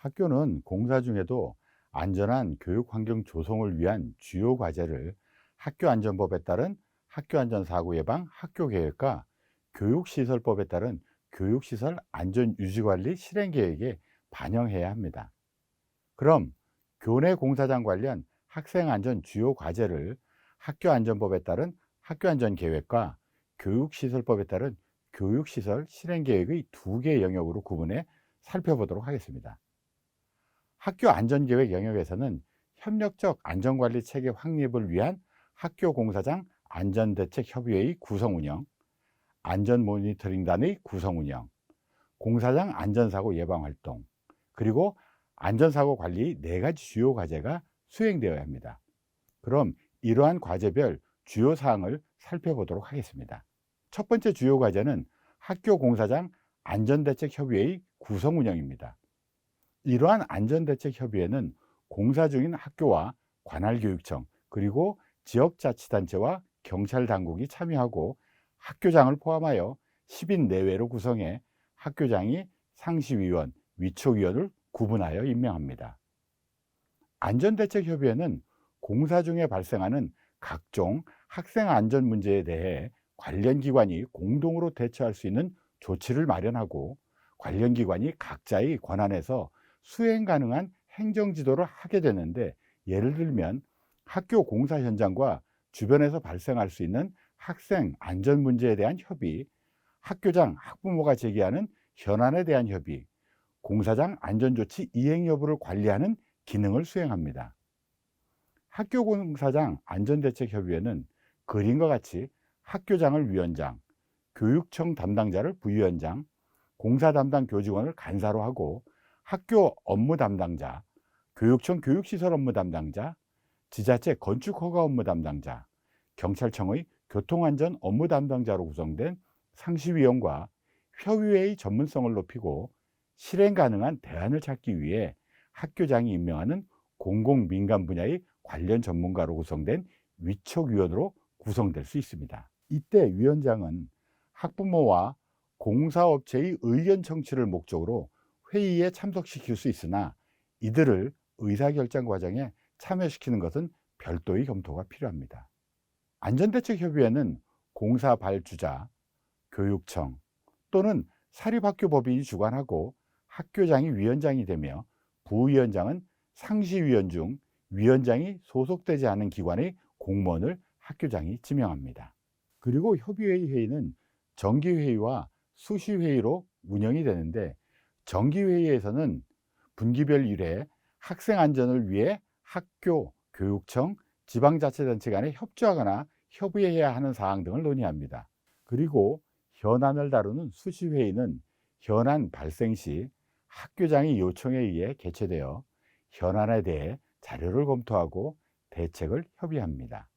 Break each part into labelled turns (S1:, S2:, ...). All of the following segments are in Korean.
S1: 학교는 공사 중에도 안전한 교육 환경 조성을 위한 주요 과제를 학교안전법에 따른 학교안전사고 예방 학교계획과 교육시설법에 따른 교육시설 안전유지관리 실행계획에 반영해야 합니다. 그럼 교내 공사장 관련 학생안전 주요 과제를 학교안전법에 따른 학교안전계획과 교육시설법에 따른 교육시설 실행계획의 두 개 영역으로 구분해 살펴보도록 하겠습니다. 학교 안전계획 영역에서는 협력적 안전관리 체계 확립을 위한 학교 공사장 안전대책협의회의 구성 운영, 안전모니터링단의 구성 운영, 공사장 안전사고 예방 활동, 그리고 안전사고 관리 네 가지 주요 과제가 수행되어야 합니다. 그럼 이러한 과제별 주요 사항을 살펴보도록 하겠습니다. 첫 번째 주요 과제는 학교 공사장 안전대책협의회의 구성 운영입니다. 이러한 안전대책협의회는 공사 중인 학교와 관할교육청 그리고 지역자치단체와 경찰당국이 참여하고 학교장을 포함하여 10인 내외로 구성해 학교장이 상시위원, 위촉위원을 구분하여 임명합니다. 안전대책협의회는 공사 중에 발생하는 각종 학생 안전 문제에 대해 관련 기관이 공동으로 대처할 수 있는 조치를 마련하고 관련 기관이 각자의 권한에서 수행 가능한 행정 지도를 하게 되는데, 예를 들면 학교 공사 현장과 주변에서 발생할 수 있는 학생 안전 문제에 대한 협의, 학교장, 학부모가 제기하는 현안에 대한 협의, 공사장 안전조치 이행 여부를 관리하는 기능을 수행합니다. 학교 공사장 안전대책협의회는 그림과 같이 학교장을 위원장, 교육청 담당자를 부위원장, 공사 담당 교직원을 간사로 하고 학교 업무 담당자, 교육청 교육시설 업무 담당자, 지자체 건축허가 업무 담당자, 경찰청의 교통안전 업무 담당자로 구성된 상시위원과 협의회의 전문성을 높이고 실행 가능한 대안을 찾기 위해 학교장이 임명하는 공공민간 분야의 관련 전문가로 구성된 위촉위원으로 구성될 수 있습니다. 이때 위원장은 학부모와 공사업체의 의견 청취를 목적으로 회의에 참석시킬 수 있으나 이들을 의사결정 과정에 참여시키는 것은 별도의 검토가 필요합니다. 안전대책협의회는 공사 발주자, 교육청 또는 사립학교 법인이 주관하고 학교장이 위원장이 되며 부위원장은 상시위원 중 위원장이 소속되지 않은 기관의 공무원을 학교장이 지명합니다. 그리고 협의회 회의는 정기회의와 수시회의로 운영이 되는데, 정기회의에서는 분기별 1회 학생 안전을 위해 학교, 교육청, 지방자치단체 간에 협조하거나 협의해야 하는 사항 등을 논의합니다. 그리고 현안을 다루는 수시회의는 현안 발생 시 학교장의 요청에 의해 개최되어 현안에 대해 자료를 검토하고 대책을 협의합니다.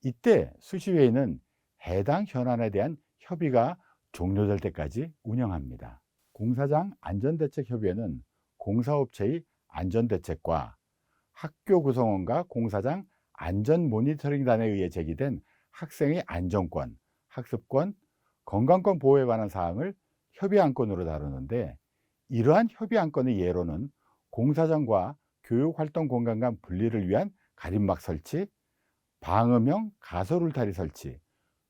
S1: 이때 수시회의는 해당 현안에 대한 협의가 종료될 때까지 운영합니다. 공사장 안전대책협의회는 공사업체의 안전대책과 학교 구성원과 공사장 안전모니터링단에 의해 제기된 학생의 안전권, 학습권, 건강권 보호에 관한 사항을 협의안건으로 다루는데, 이러한 협의안건의 예로는 공사장과 교육활동 공간 간 분리를 위한 가림막 설치, 방음형 가설 울타리 설치,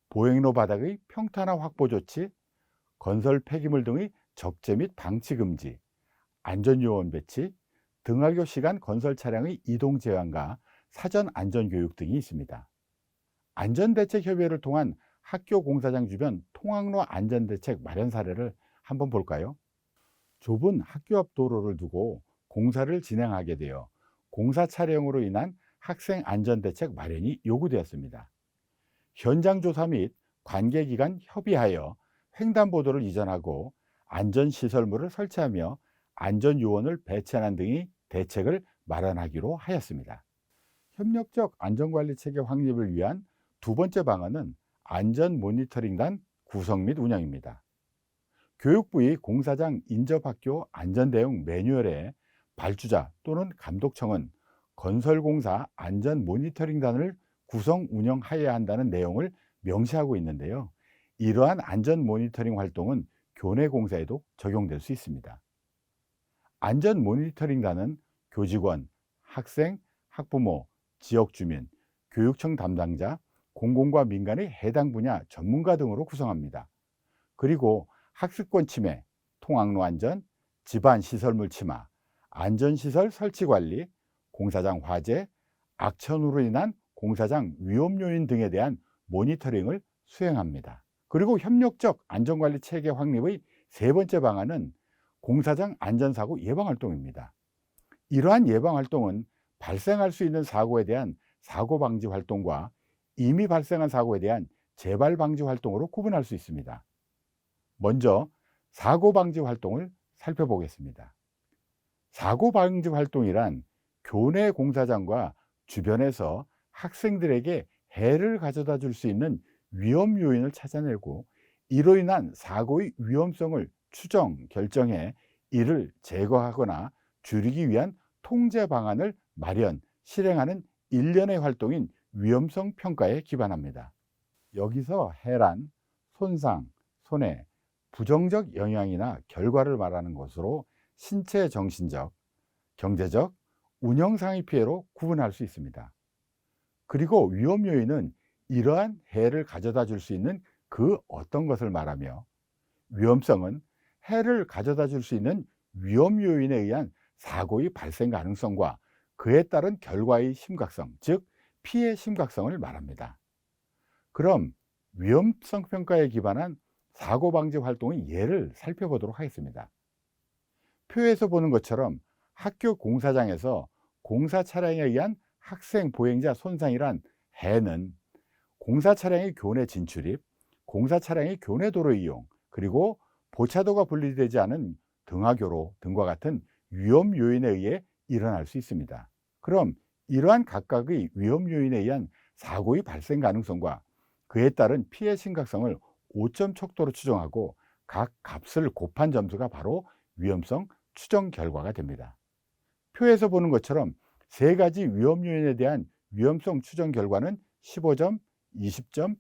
S1: 보행로 바닥의 평탄화 확보 조치, 건설 폐기물 등의 적재 및 방치 금지, 안전요원 배치, 등하교 시간 건설 차량의 이동 제한과 사전 안전교육 등이 있습니다. 안전대책협의회를 통한 학교 공사장 주변 통학로 안전대책 마련 사례를 한번 볼까요? 좁은 학교 앞 도로를 두고 공사를 진행하게 되어 공사 차량으로 인한 학생 안전대책 마련이 요구되었습니다. 현장 조사 및 관계기관 협의하여 횡단보도를 이전하고 안전시설물을 설치하며 안전요원을 배치하는 등의 대책을 마련하기로 하였습니다. 협력적 안전관리체계 확립을 위한 두 번째 방안은 안전모니터링단 구성 및 운영입니다. 교육부의 공사장 인접학교 안전대응 매뉴얼에 발주자 또는 감독청은 건설공사 안전모니터링단을 구성 운영하여야 한다는 내용을 명시하고 있는데요. 이러한 안전 모니터링 활동은 교내 공사에도 적용될 수 있습니다. 안전 모니터링단은 교직원, 학생, 학부모, 지역 주민, 교육청 담당자, 공공과 민간의 해당 분야 전문가 등으로 구성합니다. 그리고 학습권 침해, 통학로 안전, 집안 시설물 침하, 안전시설 설치 관리, 공사장 화재, 악천후로 인한 공사장 위험 요인 등에 대한 모니터링을 수행합니다. 그리고 협력적 안전관리 체계 확립의 세 번째 방안은 공사장 안전사고 예방활동입니다. 이러한 예방활동은 발생할 수 있는 사고에 대한 사고방지 활동과 이미 발생한 사고에 대한 재발방지 활동으로 구분할 수 있습니다. 먼저 사고방지 활동을 살펴보겠습니다. 사고방지 활동이란 교내 공사장과 주변에서 학생들에게 해를 가져다 줄 수 있는 위험 요인을 찾아내고 이로 인한 사고의 위험성을 추정, 결정해 이를 제거하거나 줄이기 위한 통제 방안을 마련, 실행하는 일련의 활동인 위험성 평가에 기반합니다. 여기서 해란, 손상, 손해, 부정적 영향이나 결과를 말하는 것으로 신체 정신적, 경제적, 운영상의 피해로 구분할 수 있습니다. 그리고 위험 요인은 이러한 해를 가져다 줄 수 있는 그 어떤 것을 말하며, 위험성은 해를 가져다 줄 수 있는 위험 요인에 의한 사고의 발생 가능성과 그에 따른 결과의 심각성, 즉 피해 심각성을 말합니다. 그럼 위험성 평가에 기반한 사고 방지 활동의 예를 살펴보도록 하겠습니다. 표에서 보는 것처럼 학교 공사장에서 공사 차량에 의한 학생 보행자 손상이란 해는 공사 차량의 교내 진출입, 공사 차량의 교내 도로 이용, 그리고 보차도가 분리되지 않은 등하교로 등과 같은 위험 요인에 의해 일어날 수 있습니다. 그럼 이러한 각각의 위험 요인에 의한 사고의 발생 가능성과 그에 따른 피해 심각성을 5점 척도로 추정하고 각 값을 곱한 점수가 바로 위험성 추정 결과가 됩니다. 표에서 보는 것처럼 세 가지 위험 요인에 대한 위험성 추정 결과는 15점, 20점,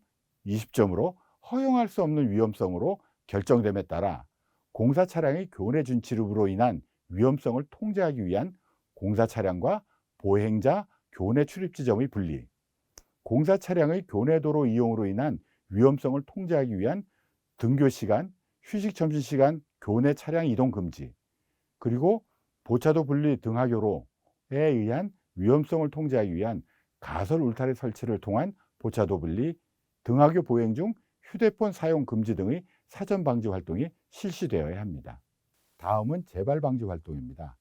S1: 20점으로 허용할 수 없는 위험성으로 결정됨에 따라 공사 차량의 교내 진출입으로 인한 위험성을 통제하기 위한 공사 차량과 보행자 교내 출입 지점의 분리, 공사 차량의 교내 도로 이용으로 인한 위험성을 통제하기 위한 등교 시간, 휴식 점심 시간 교내 차량 이동 금지, 그리고 보차도 분리 등하교로에 의한 위험성을 통제하기 위한 가설 울타리 설치를 통한 보차도 분리, 등하교 보행 중 휴대폰 사용 금지 등의 사전 방지 활동이 실시되어야 합니다. 다음은 재발 방지 활동입니다.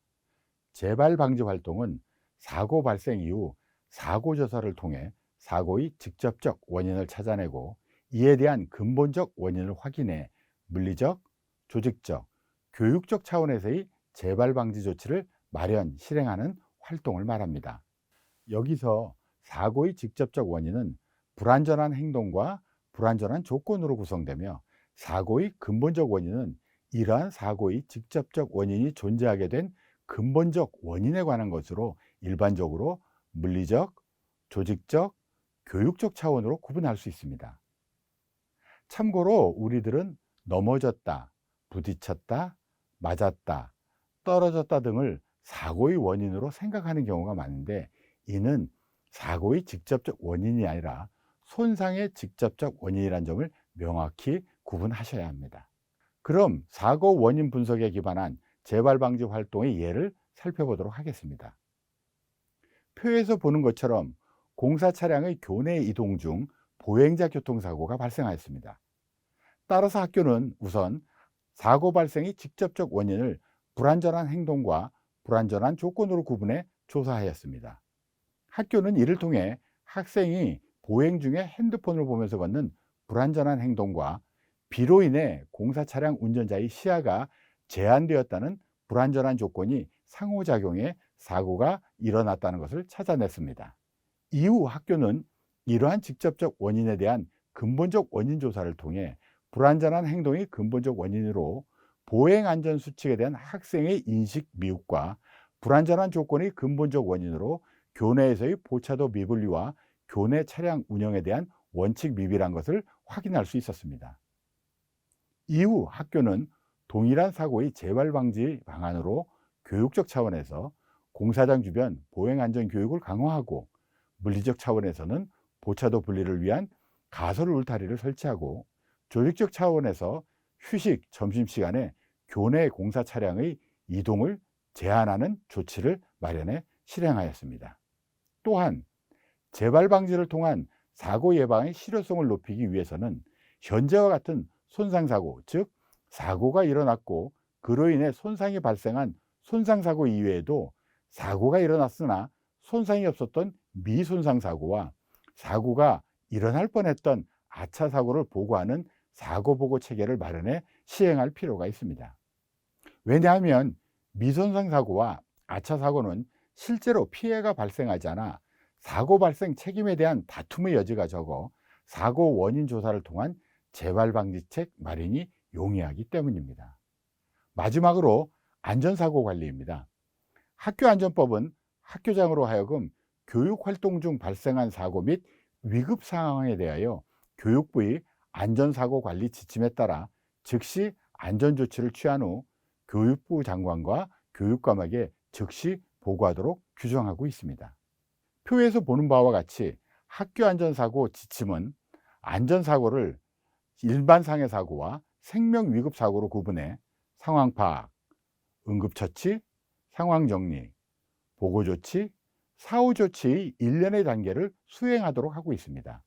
S1: 재발 방지 활동은 사고 발생 이후 사고 조사를 통해 사고의 직접적 원인을 찾아내고 이에 대한 근본적 원인을 확인해 물리적, 조직적, 교육적 차원에서의 재발 방지 조치를 마련, 실행하는 활동을 말합니다. 여기서 사고의 직접적 원인은 불안전한 행동과 불안전한 조건으로 구성되며, 사고의 근본적 원인은 이러한 사고의 직접적 원인이 존재하게 된 근본적 원인에 관한 것으로 일반적으로 물리적, 조직적, 교육적 차원으로 구분할 수 있습니다. 참고로 우리들은 넘어졌다, 부딪혔다, 맞았다, 떨어졌다 등을 사고의 원인으로 생각하는 경우가 많은데, 이는 사고의 직접적 원인이 아니라 손상의 직접적 원인이라는 점을 명확히 구분하셔야 합니다. 그럼 사고 원인 분석에 기반한 재발 방지 활동의 예를 살펴보도록 하겠습니다. 표에서 보는 것처럼 공사 차량의 교내 이동 중 보행자 교통사고가 발생하였습니다. 따라서 학교는 우선 사고 발생의 직접적 원인을 불안전한 행동과 불안전한 조건으로 구분해 조사하였습니다. 학교는 이를 통해 학생이 보행 중에 핸드폰을 보면서 걷는 불안전한 행동과 비로 인해 공사 차량 운전자의 시야가 제한되었다는 불안전한 조건이 상호작용해 사고가 일어났다는 것을 찾아냈습니다. 이후 학교는 이러한 직접적 원인에 대한 근본적 원인 조사를 통해 불안전한 행동이 근본적 원인으로 보행 안전 수칙에 대한 학생의 인식 미흡과 불안전한 조건이 근본적 원인으로 교내에서의 보차도 미분리와 교내 차량 운영에 대한 원칙 미비란 것을 확인할 수 있었습니다. 이후 학교는 동일한 사고의 재발 방지 방안으로 교육적 차원에서 공사장 주변 보행안전 교육을 강화하고, 물리적 차원에서는 보차도 분리를 위한 가설 울타리를 설치하고, 조직적 차원에서 휴식, 점심시간에 교내 공사 차량의 이동을 제한하는 조치를 마련해 실행하였습니다. 또한 재발 방지를 통한 사고 예방의 실효성을 높이기 위해서는 현재와 같은 손상사고, 즉 사고가 일어났고 그로 인해 손상이 발생한 손상사고 이외에도 사고가 일어났으나 손상이 없었던 미손상사고와 사고가 일어날 뻔했던 아차사고를 보고하는 사고보고 체계를 마련해 시행할 필요가 있습니다. 왜냐하면 미손상사고와 아차사고는 실제로 피해가 발생하지 않아 사고 발생 책임에 대한 다툼의 여지가 적어 사고 원인 조사를 통한 재발방지책 마련이 용이하기 때문입니다. 마지막으로 안전사고 관리입니다. 학교안전법은 학교장으로 하여금 교육활동 중 발생한 사고 및 위급 상황에 대하여 교육부의 안전사고 관리 지침에 따라 즉시 안전조치를 취한 후 교육부 장관과 교육감에게 즉시 보고하도록 규정하고 있습니다. 표에서 보는 바와 같이 학교안전사고 지침은 안전사고를 일반 상해사고와 생명위급사고로 구분해 상황 파악, 응급처치, 상황정리, 보고조치, 사후조치의 일련의 단계를 수행하도록 하고 있습니다.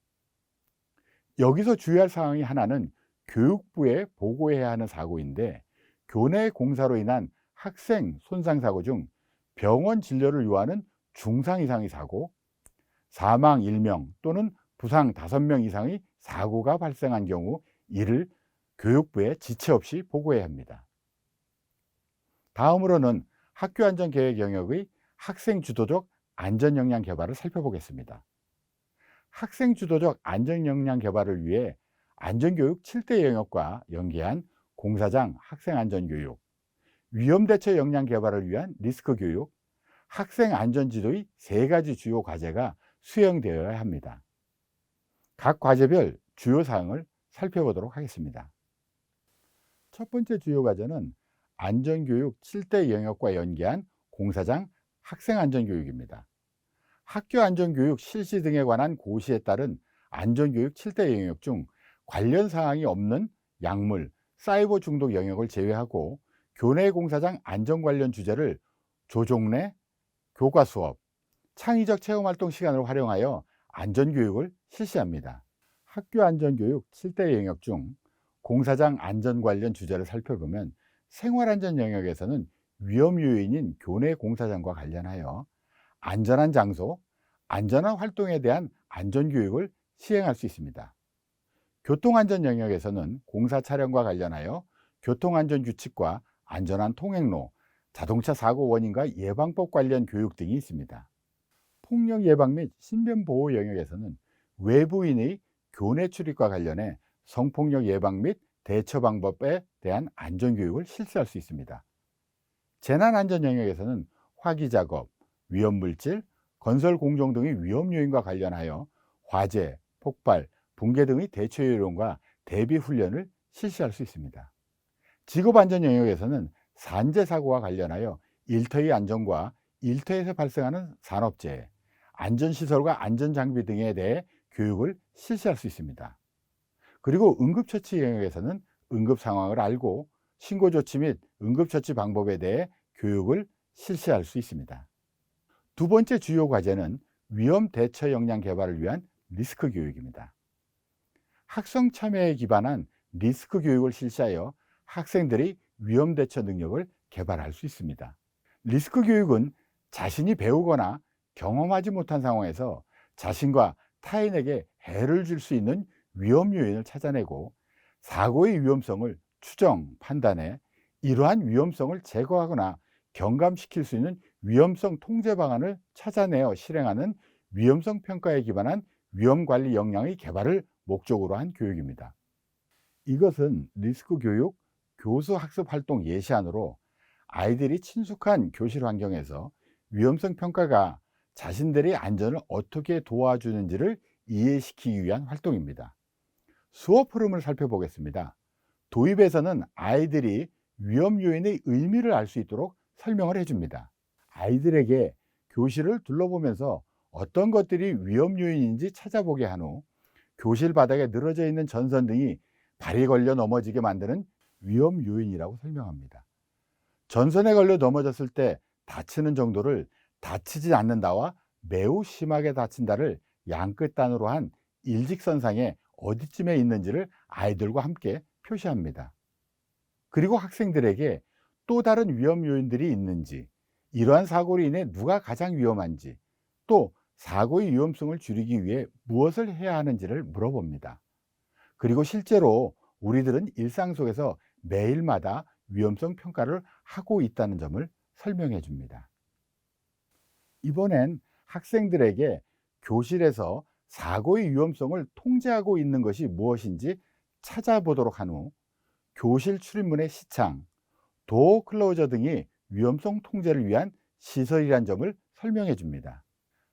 S1: 여기서 주의할 사항이 하나는 교육부에 보고해야 하는 사고인데, 교내 공사로 인한 학생 손상사고 중 병원 진료를 요하는 중상 이상의 사고, 사망 1명 또는 부상 5명 이상의 사고가 발생한 경우 이를 교육부에 지체 없이 보고해야 합니다. 다음으로는 학교안전계획 영역의 학생 주도적 안전역량 개발을 살펴보겠습니다. 학생 주도적 안전역량 개발을 위해 안전교육 7대 영역과 연계한 공사장 학생안전교육, 위험대처 역량 개발을 위한 리스크교육, 학생안전지도의 3가지 주요 과제가 수행되어야 합니다. 각 과제별 주요 사항을 살펴보도록 하겠습니다. 첫 번째 주요 과제는 안전교육 7대 영역과 연계한 공사장 학생안전교육입니다. 학교안전교육 실시 등에 관한 고시에 따른 안전교육 7대 영역 중 관련 사항이 없는 약물, 사이버 중독 영역을 제외하고 교내 공사장 안전 관련 주제를 조종례, 교과 수업, 창의적 체험활동 시간을 활용하여 안전교육을 실시합니다. 학교안전교육 7대 영역 중 공사장 안전 관련 주제를 살펴보면 생활안전 영역에서는 위험 요인인 교내 공사장과 관련하여 안전한 장소, 안전한 활동에 대한 안전교육을 시행할 수 있습니다. 교통안전 영역에서는 공사 차량과 관련하여 교통안전 규칙과 안전한 통행로, 자동차 사고 원인과 예방법 관련 교육 등이 있습니다. 폭력 예방 및 신변 보호 영역에서는 외부인의 교내 출입과 관련해 성폭력 예방 및 대처 방법에 대한 안전교육을 실시할 수 있습니다. 재난안전 영역에서는 화기작업, 위험물질, 건설 공정 등의 위험 요인과 관련하여 화재, 폭발, 붕괴 등의 대처 요령과 대비 훈련을 실시할 수 있습니다. 직업안전 영역에서는 산재사고와 관련하여 일터의 안전과 일터에서 발생하는 산업재해, 안전시설과 안전장비 등에 대해 교육을 실시할 수 있습니다. 그리고 응급처치 영역에서는 응급상황을 알고 신고조치 및 응급처치 방법에 대해 교육을 실시할 수 있습니다. 두 번째 주요 과제는 위험 대처 역량 개발을 위한 리스크 교육입니다. 학생 참여에 기반한 리스크 교육을 실시하여 학생들이 위험 대처 능력을 개발할 수 있습니다. 리스크 교육은 자신이 배우거나 경험하지 못한 상황에서 자신과 타인에게 해를 줄 수 있는 위험 요인을 찾아내고 사고의 위험성을 추정, 판단해 이러한 위험성을 제거하거나 경감시킬 수 있는 위험성 통제 방안을 찾아내어 실행하는 위험성 평가에 기반한 위험관리 역량의 개발을 목적으로 한 교육입니다. 이것은 리스크 교육 교수 학습 활동 예시안으로 아이들이 친숙한 교실 환경에서 위험성 평가가 자신들의 안전을 어떻게 도와주는지를 이해시키기 위한 활동입니다. 수업 흐름을 살펴보겠습니다. 도입에서는 아이들이 위험 요인의 의미를 알 수 있도록 설명을 해줍니다. 아이들에게 교실을 둘러보면서 어떤 것들이 위험 요인인지 찾아보게 한 후 교실 바닥에 늘어져 있는 전선 등이 발이 걸려 넘어지게 만드는 위험 요인이라고 설명합니다. 전선에 걸려 넘어졌을 때 다치는 정도를 다치지 않는다와 매우 심하게 다친다를 양끝 단어로 한 일직선상에 어디쯤에 있는지를 아이들과 함께 표시합니다. 그리고 학생들에게 또 다른 위험 요인들이 있는지, 이러한 사고로 인해 누가 가장 위험한지, 또 사고의 위험성을 줄이기 위해 무엇을 해야 하는지를 물어봅니다. 그리고 실제로 우리들은 일상 속에서 매일마다 위험성 평가를 하고 있다는 점을 설명해 줍니다. 이번엔 학생들에게 교실에서 사고의 위험성을 통제하고 있는 것이 무엇인지 찾아보도록 한 후 교실 출입문의 시창, 도어 클로저 등이 위험성 통제를 위한 시설이란 점을 설명해 줍니다.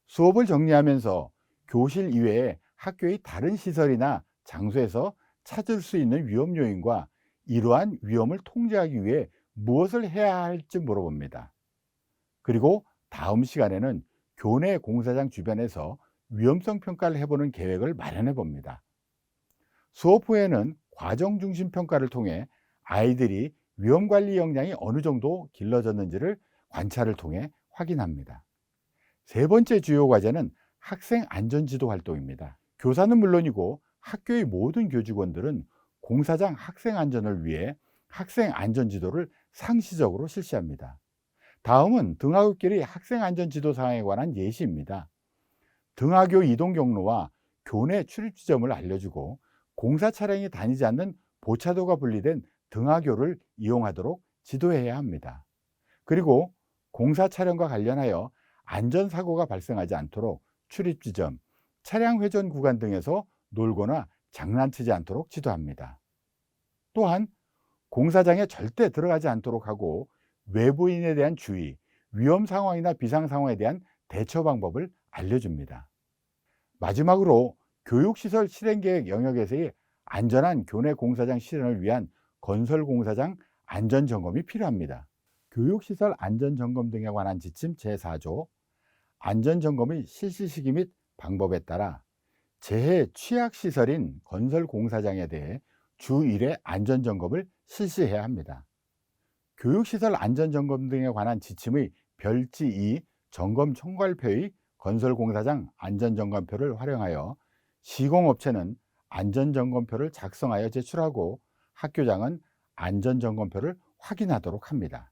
S1: 수업을 정리하면서 교실 이외에 학교의 다른 시설이나 장소에서 찾을 수 있는 위험 요인과 이러한 위험을 통제하기 위해 무엇을 해야 할지 물어봅니다. 그리고 다음 시간에는 교내 공사장 주변에서 위험성 평가를 해보는 계획을 마련해 봅니다. 수업 후에는 과정 중심 평가를 통해 아이들이 위험 관리 역량이 어느 정도 길러졌는지를 관찰을 통해 확인합니다. 세 번째 주요 과제는 학생 안전지도 활동입니다. 교사는 물론이고 학교의 모든 교직원들은 공사장 학생 안전을 위해 학생 안전지도를 상시적으로 실시합니다. 다음은 등하굣길의 학생 안전지도 사항에 관한 예시입니다. 등하교 이동 경로와 교내 출입 지점을 알려주고 공사 차량이 다니지 않는 보차도가 분리된 등하교를 이용하도록 지도해야 합니다. 그리고 공사 차량과 관련하여 안전사고가 발생하지 않도록 출입 지점, 차량 회전 구간 등에서 놀거나 장난치지 않도록 지도합니다. 또한 공사장에 절대 들어가지 않도록 하고 외부인에 대한 주의, 위험 상황이나 비상 상황에 대한 대처 방법을 알려줍니다. 마지막으로 교육시설 실행계획 영역에서의 안전한 교내 공사장 실현을 위한 건설공사장 안전점검이 필요합니다. 교육시설 안전점검 등에 관한 지침 제4조 안전점검의 실시 시기 및 방법에 따라 재해 취약시설인 건설공사장에 대해 주 1회 안전점검을 실시해야 합니다. 교육시설 안전점검 등에 관한 지침의 별지 2 점검 총괄표의 건설공사장 안전점검표를 활용하여 시공업체는 안전점검표를 작성하여 제출하고 학교장은 안전점검표를 확인하도록 합니다.